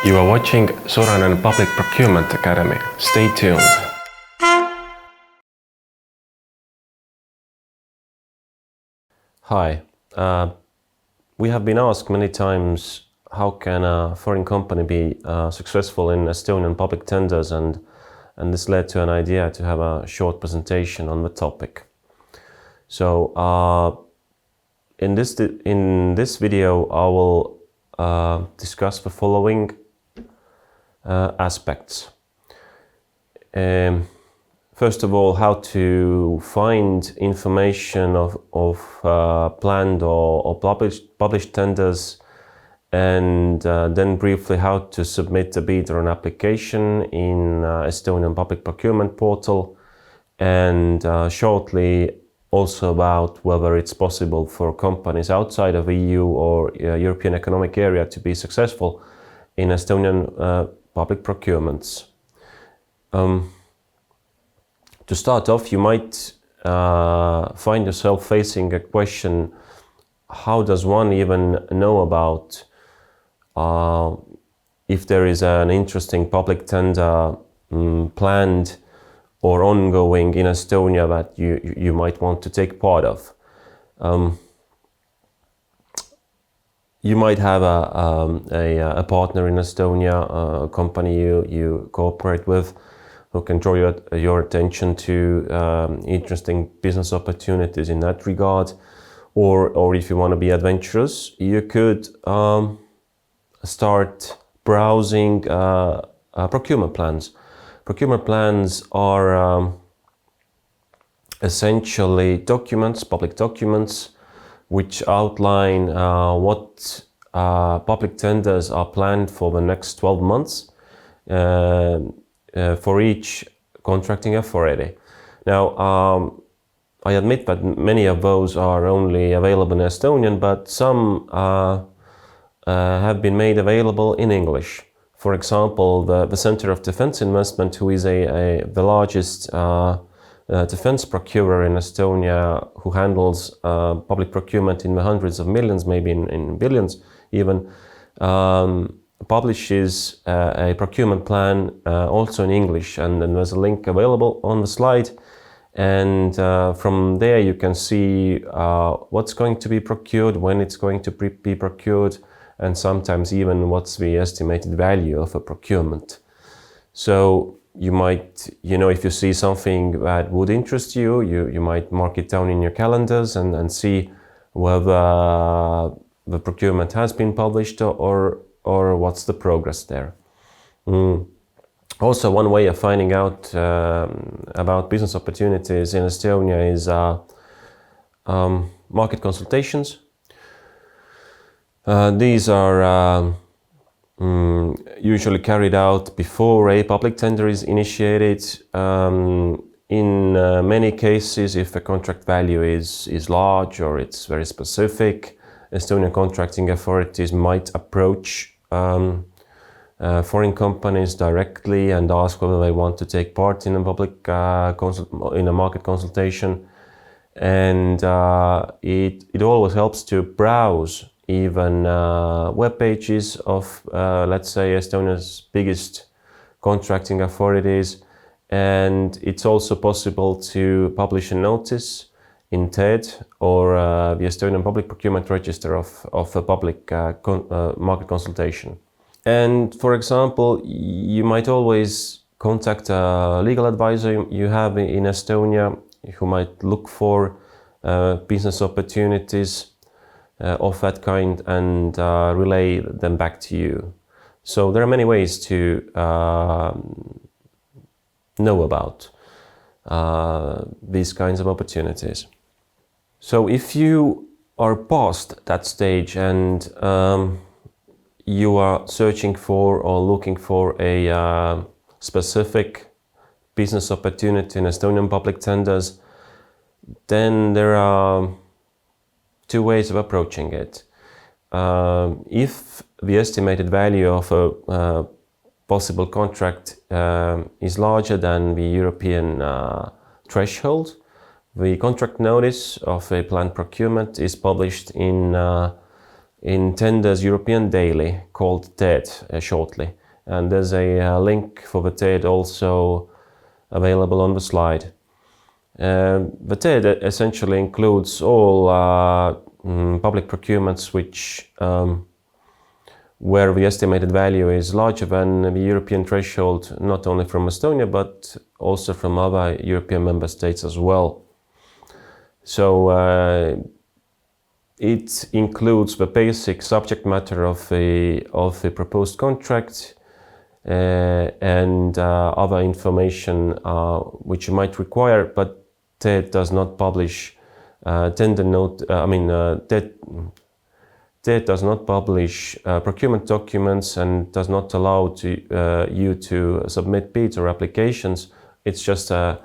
You are watching Sorainen Public Procurement Academy. Stay tuned. Hi. We have been asked many times how can a foreign company be successful in Estonian public tenders, and this led to an idea to have a short presentation on the topic. So in this video I will discuss the following aspects. First of all, how to find information of planned or published tenders, and then briefly how to submit a bid or an application in Estonian public procurement portal, and shortly also about whether it's possible for companies outside of EU or European Economic Area to be successful in Estonian public procurements. To start off, you might find yourself facing a question: how does one even know about if there is an interesting public tender planned or ongoing in Estonia that you might want to take part of? You might have a partner in Estonia, a company you cooperate with, who can draw your attention to interesting business opportunities in that regard. Or if you want to be adventurous, you could start browsing procurement plans. Procurement plans are essentially documents, public documents, which outline what public tenders are planned for the next 12 months for each contracting authority. Now, I admit that many of those are only available in Estonian, but some have been made available in English. For example, the Center of Defense Investment, who is the largest defense procurer in Estonia, who handles public procurement in the hundreds of millions, maybe in billions even, publishes a procurement plan also in English, and then there's a link available on the slide, and from there you can see what's going to be procured, when it's going to be procured, and sometimes even what's the estimated value of a procurement. So you might, if you see something that would interest you, you might mark it down in your calendars and see whether the procurement has been published or what's the progress there. Also, one way of finding out about business opportunities in Estonia is market consultations. These are usually carried out before a public tender is initiated. In many cases, if the contract value is large or it's very specific, Estonian contracting authorities might approach foreign companies directly and ask whether they want to take part in a public in a market consultation. And it always helps to browse even web pages of, let's say, Estonia's biggest contracting authorities. And it's also possible to publish a notice in TED or the Estonian Public Procurement Register of a public market consultation. And for example, you might always contact a legal advisor you have in Estonia who might look for business opportunities of that kind and relay them back to you. So there are many ways to know about these kinds of opportunities. So if you are past that stage and you are searching for or looking for a specific business opportunity in Estonian public tenders, then there are two ways of approaching it. If the estimated value of a possible contract is larger than the European threshold, the contract notice of a planned procurement is published in in Tender's European Daily called TED shortly. And there's a link for the TED also available on the slide. The TED essentially includes all public procurements where the estimated value is larger than the European threshold, not only from Estonia, but also from other European member states as well. So it includes the basic subject matter of the proposed contract and other information which you might require, but TED does not publish TED does not publish procurement documents and does not allow you to submit bids or applications. It's just a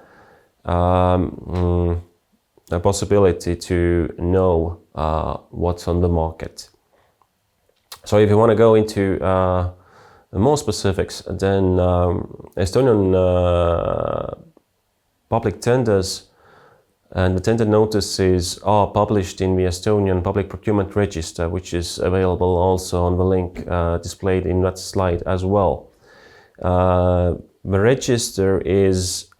possibility to know what's on the market. So if you want to go into more specifics, then Estonian public tenders and the tender notices are published in the Estonian Public Procurement Register, which is available also on the link displayed in that slide as well. The register is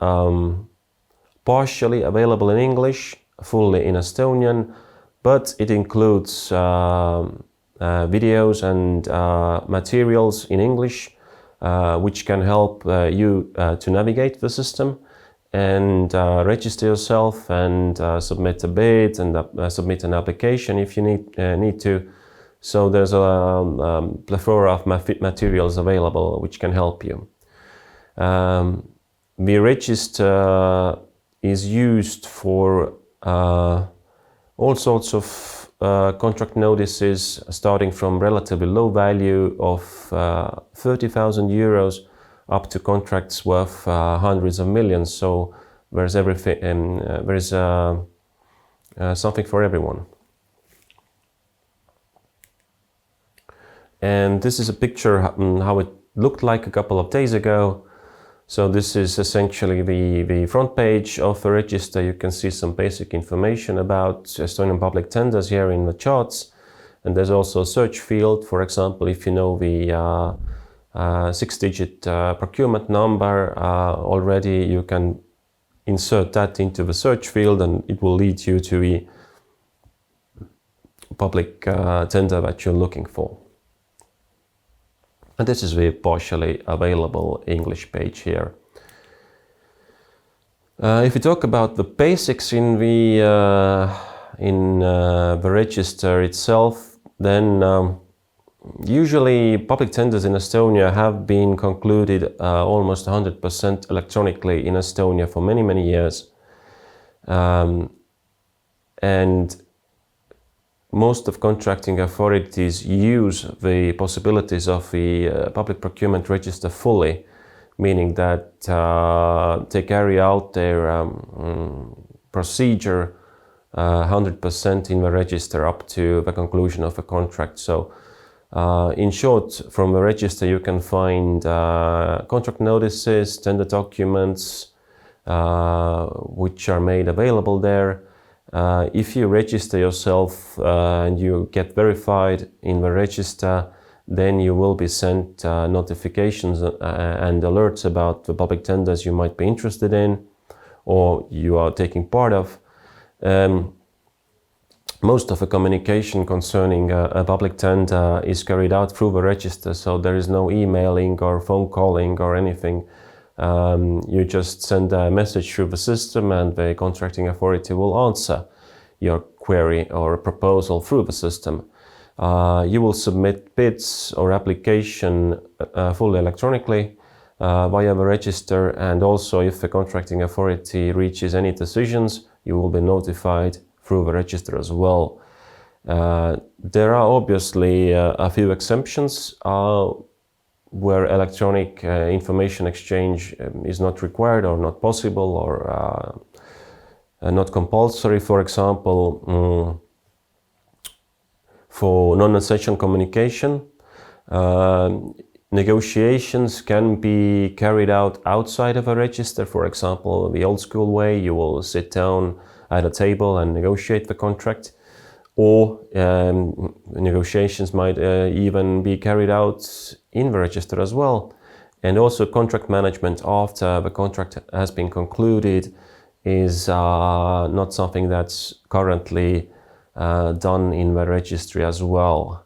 partially available in English, fully in Estonian, but it includes videos and materials in English, which can help you to navigate the system and register yourself and submit a bid and submit an application if you need to. So there's a plethora of materials available which can help you. The register is used for all sorts of contract notices, starting from relatively low value of 30,000 euros up to contracts worth hundreds of millions. So there's everything, there's something for everyone. And this is a picture how it looked like a couple of days ago. So this is essentially the front page of the register. You can see some basic information about Estonian public tenders here in the charts. And there's also a search field. For example, if you know the 6-digit procurement number already, you can insert that into the search field and it will lead you to the public tender that you're looking for. And this is the partially available English page here. If we talk about the basics in the register itself, then usually public tenders in Estonia have been concluded almost 100% electronically in Estonia for many, many years. And most of contracting authorities use the possibilities of the public procurement register fully, meaning that they carry out their procedure 100% in the register up to the conclusion of a contract. So in short, from the register you can find contract notices, tender documents, which are made available there. If you register yourself and you get verified in the register, then you will be sent notifications and alerts about the public tenders you might be interested in or you are taking part of. Most of the communication concerning a public tender is carried out through the register, so there is no emailing or phone calling or anything. You just send a message through the system and the contracting authority will answer your query or proposal through the system. You will submit bids or application fully electronically via the register, and also if the contracting authority reaches any decisions, you will be notified through the register as well. There are obviously a few exemptions where electronic information exchange is not required or not possible or not compulsory. For example, for non-essential communication, negotiations can be carried out outside of a register. For example, the old school way, you will sit down at a table and negotiate the contract. or negotiations might even be carried out in the register as well. And also contract management after the contract has been concluded is not something that's currently done in the registry as well.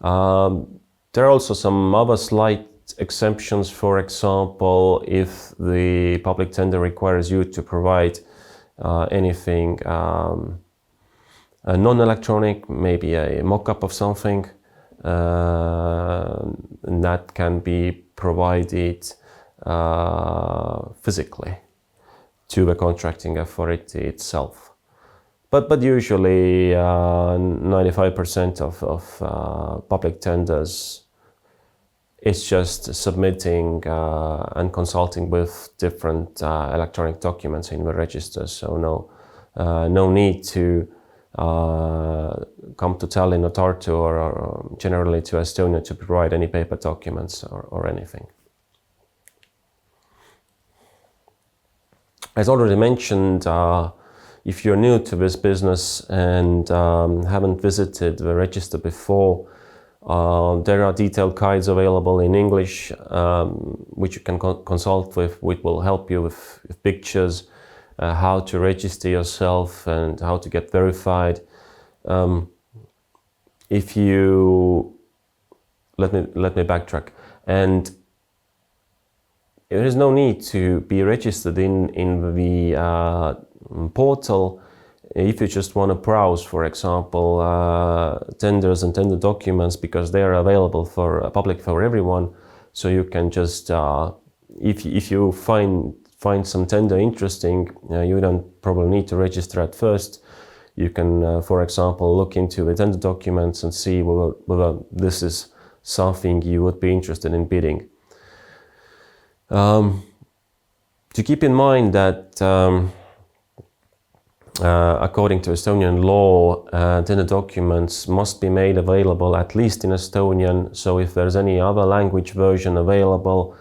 There are also some other slight exemptions. For example, if the public tender requires you to provide anything non-electronic, maybe a mock-up of something, and that can be provided physically to the contracting authority itself. But usually 95% of public tenders is just submitting and consulting with different electronic documents in the register. So no need to come to Tallinn or Tartu or generally to Estonia to provide any paper documents or anything. As already mentioned, if you're new to this business and haven't visited the register before, there are detailed guides available in English, which you can consult with, which will help you with pictures, how to register yourself and how to get verified. If you let me backtrack, and there is no need to be registered in the portal if you just want to browse, for example, tenders and tender documents, because they are available for public for everyone. So you can just if you find some tender interesting, you don't probably need to register at first. You can, for example, look into the tender documents and see whether this is something you would be interested in bidding. To keep in mind that according to Estonian law, tender documents must be made available at least in Estonian. So if there's any other language version available,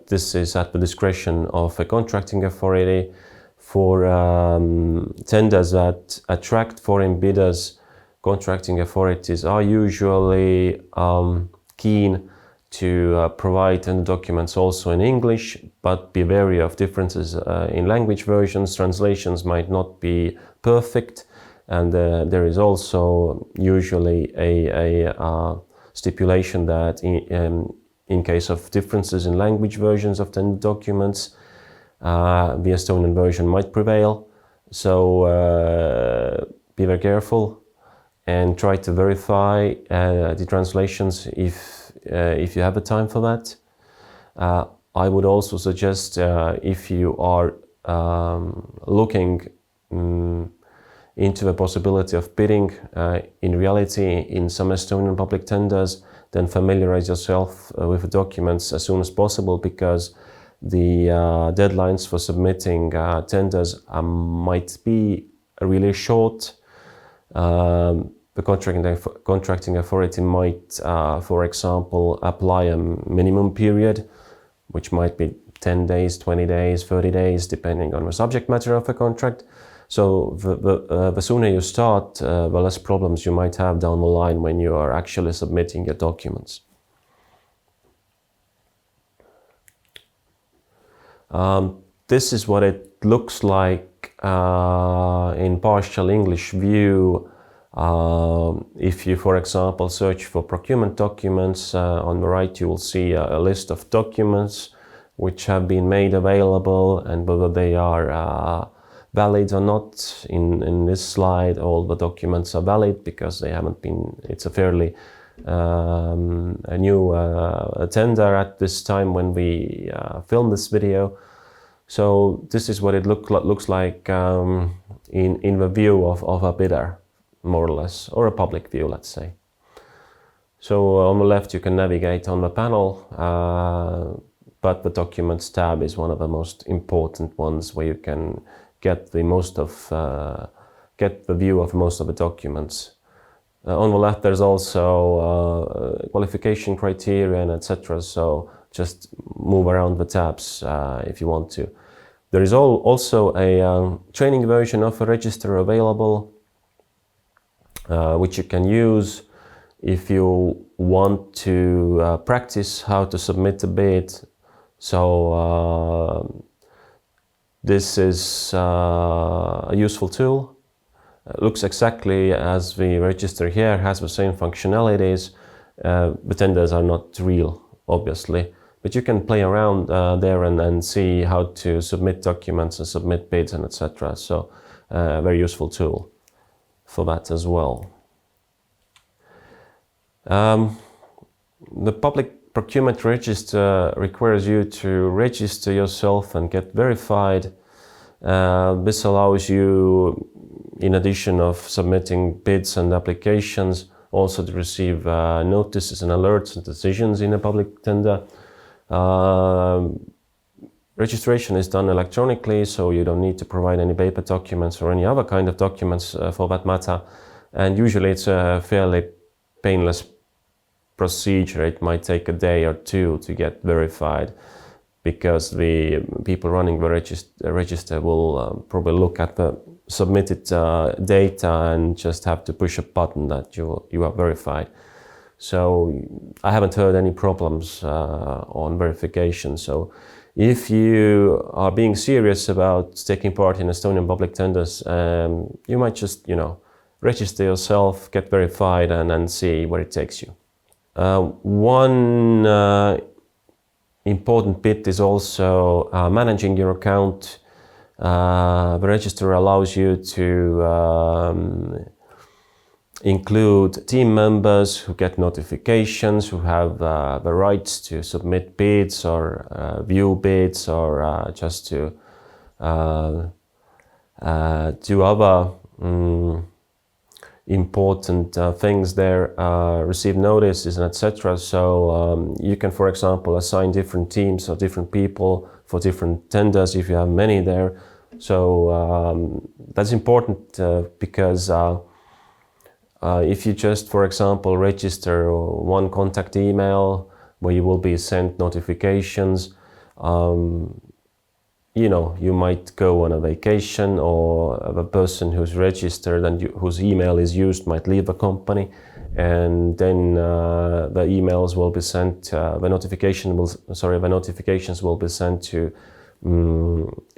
this is at the discretion of a contracting authority. For tenders that attract foreign bidders, contracting authorities are usually keen to provide tender documents also in English, but be wary of differences in language versions. Translations might not be perfect, and there is also usually a stipulation that in case of differences in language versions of tender documents, the Estonian version might prevail. So be very careful and try to verify the translations if you have the time for that. I would also suggest if you are looking into the possibility of bidding in reality in some Estonian public tenders, then familiarize yourself with the documents as soon as possible, because the deadlines for submitting tenders might be really short. The contracting authority might, for example, apply a minimum period, which might be 10 days, 20 days, 30 days, depending on the subject matter of the contract. So the sooner you start, the less problems you might have down the line when you are actually submitting your documents. This is what it looks like in partial English view. If you, for example, search for procurement documents, on the right you will see a list of documents which have been made available, and whether they are valid or not. In this slide, all the documents are valid because they haven't been, it's a fairly a new tender at this time when we film this video. So this is what it looks like in the view of a bidder, more or less, or a public view, let's say. So on the left you can navigate on the panel, but the Documents tab is one of the most important ones, where you can get the view of most of the documents. On the left there's also qualification criteria and etc. So just move around the tabs if you want to. There is also a training version of a register available. which you can use if you want to practice how to submit a bid. So this is a useful tool. Looks exactly as the register here, has the same functionalities. The tenders are not real, obviously, but you can play around there and see how to submit documents and submit bids and etc. So very useful tool for that as well. The public procurement register requires you to register yourself and get verified. This allows you, in addition of submitting bids and applications, also to receive notices and alerts and decisions in a public tender. Registration is done electronically, so you don't need to provide any paper documents or any other kind of documents for that matter. And usually it's a fairly painless procedure. It might take a day or two to get verified, because the people running the register will probably look at the submitted data and just have to push a button that you are verified. So I haven't heard any problems on verification. So if you are being serious about taking part in Estonian public tenders, you might just, register yourself, get verified, and see where it takes you. One important bit is also managing your account. The register allows you to include team members who get notifications, who have the rights to submit bids or view bids, or just to do other important things there, receive notices and etc. So you can, for example, assign different teams or different people for different tenders if you have many there. So that's important because if you just, for example, register one contact email where you will be sent notifications, you might go on a vacation, or the person who's registered and whose email is used might leave the company, and then the emails will be sent. The notifications will be sent to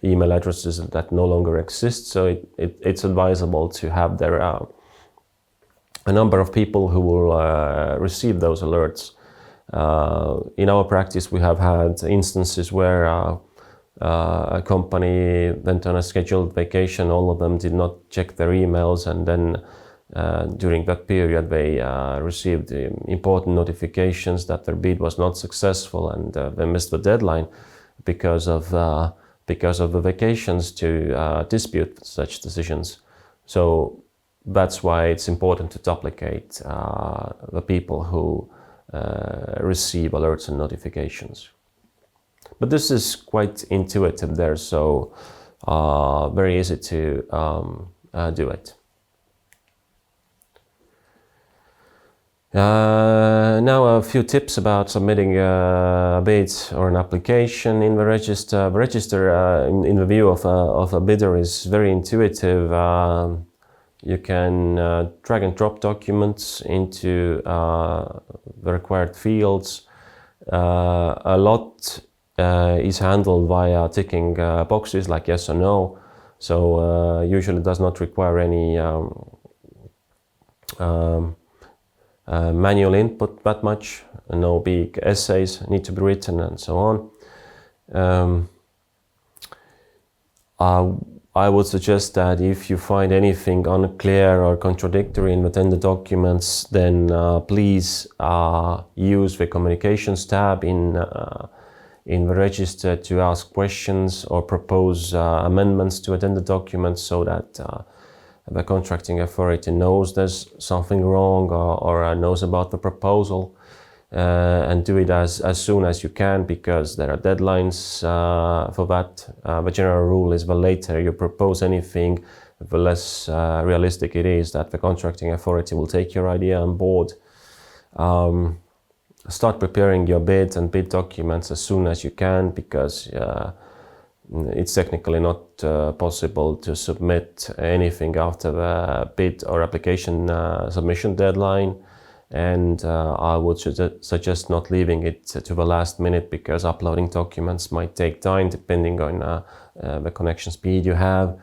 email addresses that no longer exist. So it's advisable to have there a number of people who will receive those alerts. In our practice, we have had instances where a company went on a scheduled vacation, all of them did not check their emails, and then during that period they received important notifications that their bid was not successful, and they missed the deadline because of the vacations to dispute such decisions. So that's why it's important to duplicate the people who receive alerts and notifications. But this is quite intuitive there, so very easy to do it. Now a few tips about submitting a bid or an application in the register. The register, in the view of a bidder, is very intuitive. You can drag and drop documents into the required fields. A lot is handled via ticking boxes like yes or no, so usually does not require any manual input that much. No big essays need to be written and so on. I would suggest that if you find anything unclear or contradictory in the tender documents, then please use the communications tab in the register to ask questions or propose amendments to a tender document, so that the contracting authority knows there's something wrong or knows about the proposal, and do it as soon as you can, because there are deadlines for that. The general rule is the later you propose anything, the less realistic it is that the contracting authority will take your idea on board. Start preparing your bid and bid documents as soon as you can, because it's technically not possible to submit anything after the bid or application submission deadline. And I would suggest not leaving it to the last minute, because uploading documents might take time depending on the connection speed you have.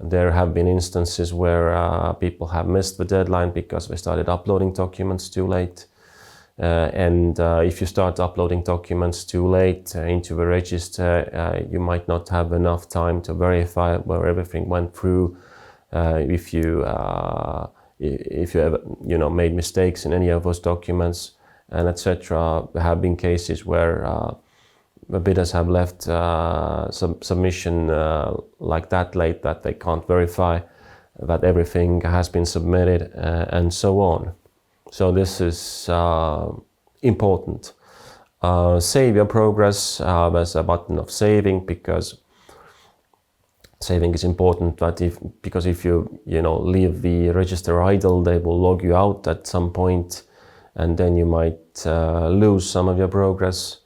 There have been instances where people have missed the deadline because they started uploading documents too late. And if you start uploading documents too late into the register, you might not have enough time to verify where everything went through. If you ever made mistakes in any of those documents, and etc. There have been cases where the bidders have left submission like that late that they can't verify that everything has been submitted, and so on. So this is important. Save your progress. There's a button of saving, because saving is important. But because if you leave the register idle, they will log you out at some point, and then you might lose some of your progress.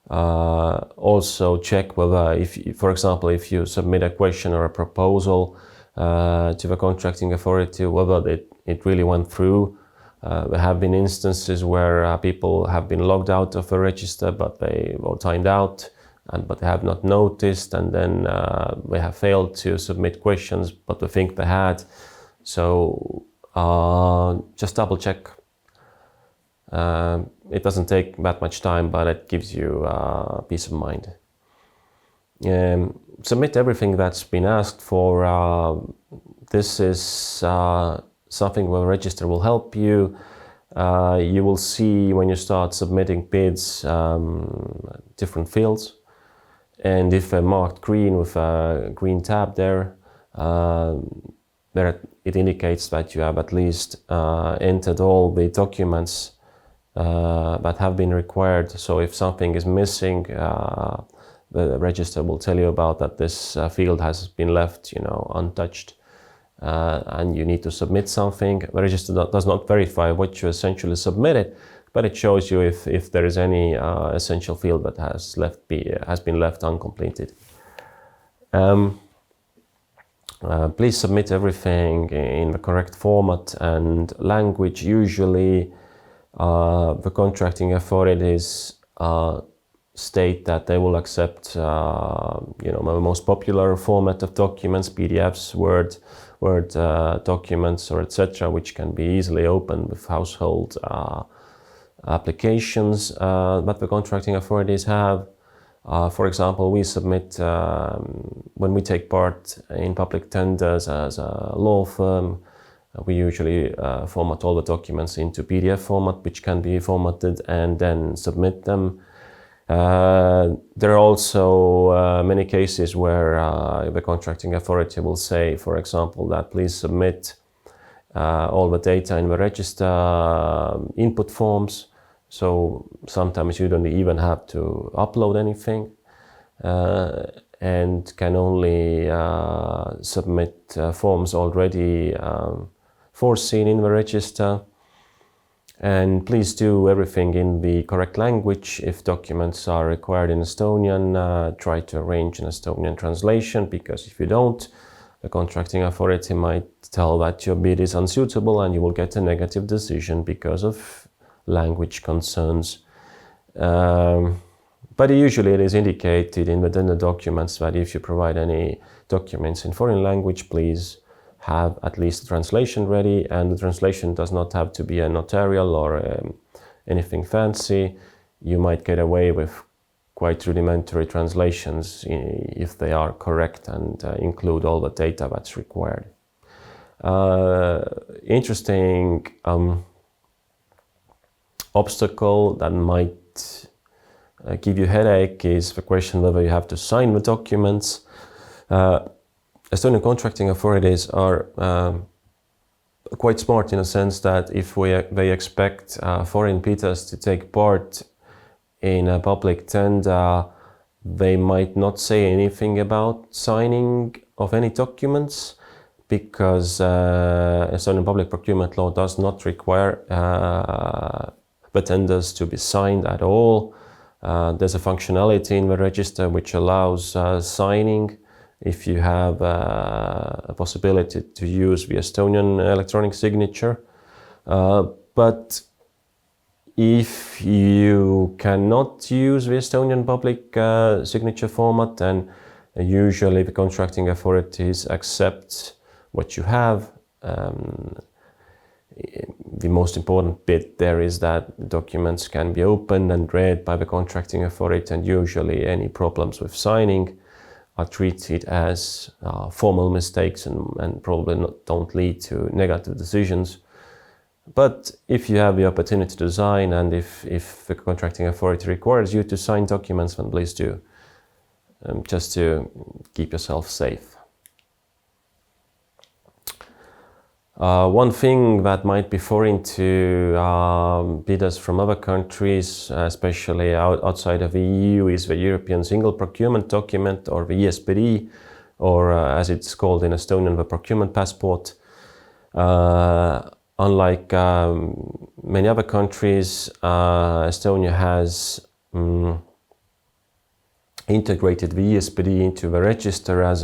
Also check whether, for example, if you submit a question or a proposal to the contracting authority, whether it really went through. There have been instances where people have been logged out of a register, but they were timed out, but they have not noticed, and then they have failed to submit questions, but they think they had. So just double check. It doesn't take that much time, but it gives you peace of mind. Submit everything that's been asked for. This is something where the register will help you. You will see when you start submitting bids different fields, and if they're marked green with a green tab there, it indicates that you have at least entered all the documents that have been required. So if something is missing, the register will tell you about that this field has been left untouched. And you need to submit something. The register does not verify what you essentially submitted, but it shows you if there is any essential field that has been left uncompleted. Please submit everything in the correct format and language. Usually, the contracting authorities state that they will accept the most popular format of documents, PDFs, Word documents, or etc., which can be easily opened with household applications that the contracting authorities have. For example, we submit, when we take part in public tenders as a law firm, we usually format all the documents into PDF format, which can be formatted and then submit them. There are also many cases where the contracting authority will say, for example, that please submit all the data in the register input forms. So sometimes you don't even have to upload anything, and can only submit forms already foreseen in the register. And please do everything in the correct language. If documents are required in Estonian, try to arrange an Estonian translation, because if you don't, the contracting authority might tell that your bid is unsuitable and you will get a negative decision because of language concerns. But usually it is indicated in the tender documents that if you provide any documents in foreign language, please have at least a translation ready, and the translation does not have to be a notarial or anything fancy. You might get away with quite rudimentary translations if they are correct and include all the data that's required. Interesting obstacle that might give you headache is the question whether you have to sign the documents. Estonian contracting authorities are quite smart in a sense that if they expect foreign bidders to take part in a public tender, they might not say anything about signing of any documents, because Estonian public procurement law does not require the tenders to be signed at all. There's a functionality in the register which allows signing if you have a possibility to use the Estonian electronic signature. But if you cannot use the Estonian public signature format, then usually the contracting authorities accept what you have. The most important bit there is that documents can be opened and read by the contracting authority, and usually any problems with signing are treated as formal mistakes and probably don't lead to negative decisions. But if you have the opportunity to sign, and if the contracting authority requires you to sign documents, then please do, just to keep yourself safe. One thing that might be foreign to bidders from other countries, especially outside of the EU, is the European Single Procurement Document, or the ESPD, or as it's called in Estonian, the Procurement Passport. Unlike many other countries, Estonia has integrated the ESPD into the register as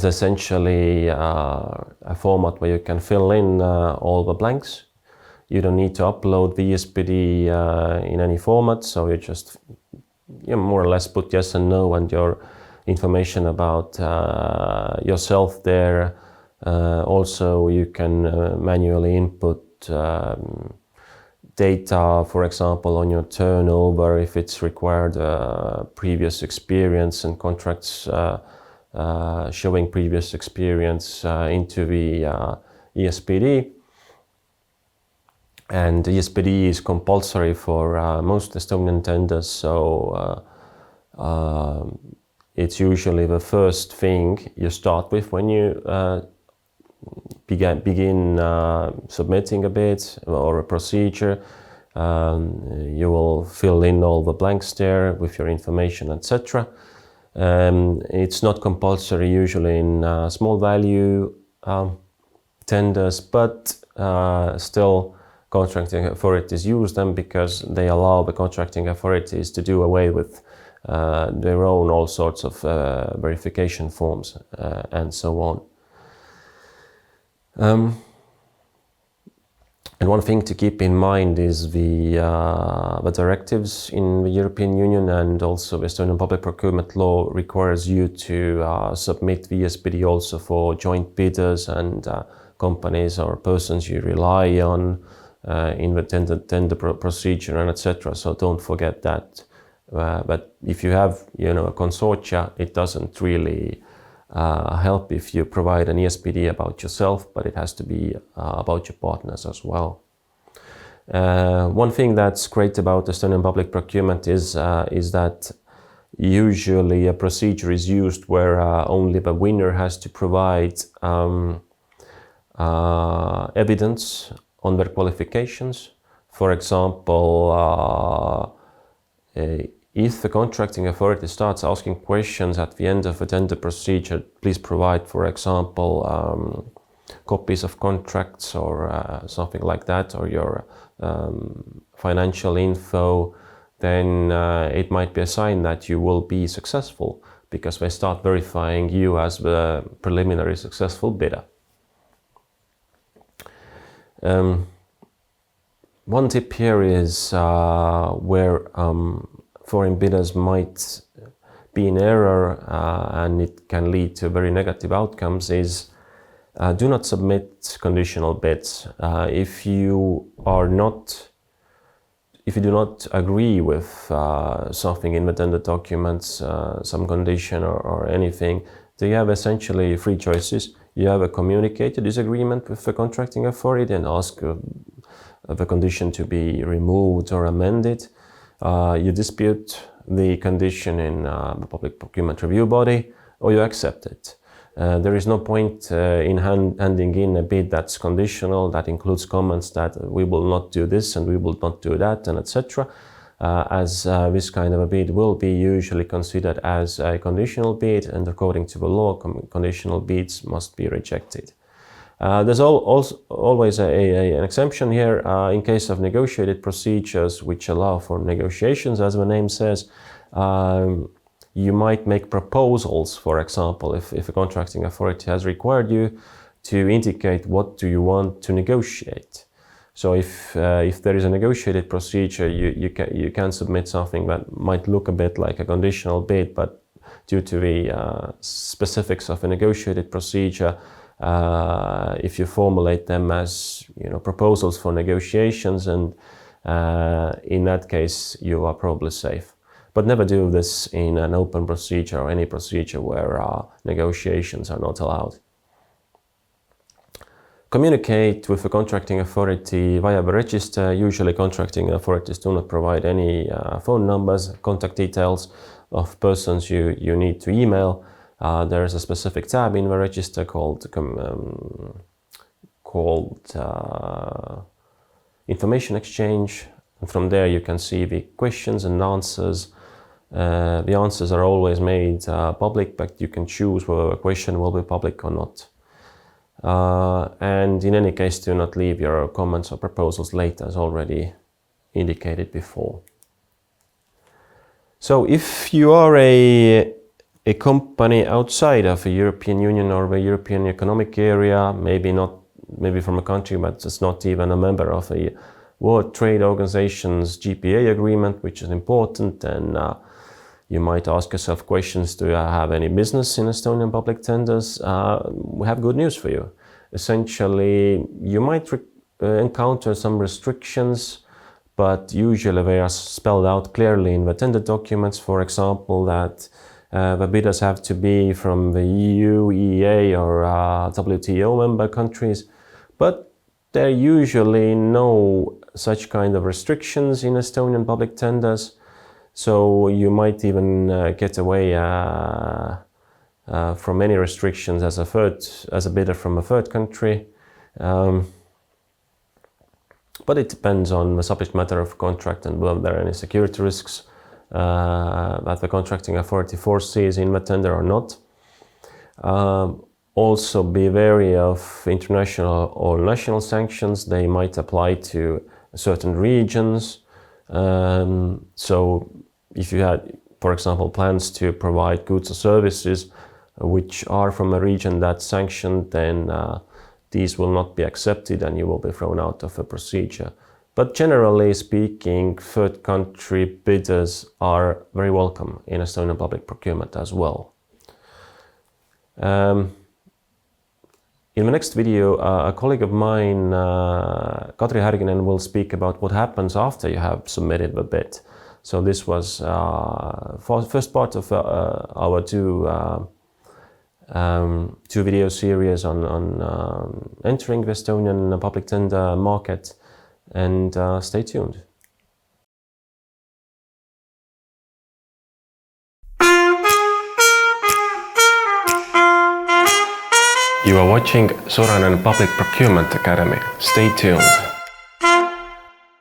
essentially a format where you can fill in all the blanks. You don't need to upload the ESPD in any format, so you just more or less put yes and no and your information about yourself there. Also, you can manually input data, for example, on your turnover if it's required, previous experience and contracts showing previous experience into the ESPD. And the ESPD is compulsory for most Estonian tenders, so it's usually the first thing you start with when you begin submitting a bid or a procedure. You will fill in all the blanks there with your information, etc. It's not compulsory usually in small value tenders, but still contracting authorities use them because they allow the contracting authorities to do away with their own all sorts of verification forms and so on. And one thing to keep in mind is the directives in the European Union, and also the Estonian public procurement law requires you to submit the ESPD also for joint bidders and companies or persons you rely on in the tender procedure and etc. So don't forget that. But if you have, a consortia, it doesn't really help if you provide an ESPD about yourself, but it has to be about your partners as well. One thing that's great about Estonian public procurement is that usually a procedure is used where only the winner has to provide evidence on their qualifications. For example, if the contracting authority starts asking questions at the end of the tender procedure, please provide, for example, copies of contracts or something like that, or your financial info, then it might be a sign that you will be successful, because they start verifying you as the preliminary successful bidder. One tip here is where foreign bidders might be in error and it can lead to very negative outcomes is do not submit conditional bids. If you do not agree with something in the tender documents, some condition or anything, then you have essentially three choices. You have a communicated disagreement with the contracting authority and ask the condition to be removed or amended. You dispute the condition in the public procurement review body, or you accept it. There is no point in handing in a bid that's conditional, that includes comments that we will not do this and we will not do that, and etc. As this kind of a bid will be usually considered as a conditional bid, and according to the law, conditional bids must be rejected. There's always an exemption here in case of negotiated procedures which allow for negotiations, as the name says. You might make proposals, for example, if a contracting authority has required you to indicate what do you want to negotiate. So if there is a negotiated procedure, you can submit something that might look a bit like a conditional bid, but due to the specifics of a negotiated procedure, if you formulate them as proposals for negotiations, and in that case you are probably safe. But never do this in an open procedure or any procedure where negotiations are not allowed. Communicate with the contracting authority via the register. Usually contracting authorities do not provide any phone numbers, contact details of persons you need to email. There is a specific tab in the register called Information Exchange. And from there you can see the questions and answers. The answers are always made public, but you can choose whether a question will be public or not. And in any case, do not leave your comments or proposals late, as already indicated before. So if you are a company outside of the European Union or the European Economic Area, maybe from a country but it's not even a member of a World Trade Organization's GPA agreement, which is important, and you might ask yourself questions, do I have any business in Estonian public tenders? We have good news for you. Essentially, you might encounter some restrictions, but usually they are spelled out clearly in the tender documents. For example, that the bidders have to be from the EU, EEA or WTO member countries, but there are usually no such kind of restrictions in Estonian public tenders. So you might even get away from any restrictions as a bidder from a third country. But it depends on the subject matter of contract and whether there are any security risks that the contracting authority foresees in the tender or not. Also be wary of international or national sanctions. They might apply to certain regions. So if you had, for example, plans to provide goods or services which are from a region that's sanctioned, then these will not be accepted and you will be thrown out of a procedure. But generally speaking, third country bidders are very welcome in Estonian public procurement as well. In the next video, a colleague of mine, Kadri Härginen, will speak about what happens after you have submitted the bid. So this was first part of our two video series on entering the Estonian public tender market, and stay tuned. You are watching Sorainen Public Procurement Academy. Stay tuned.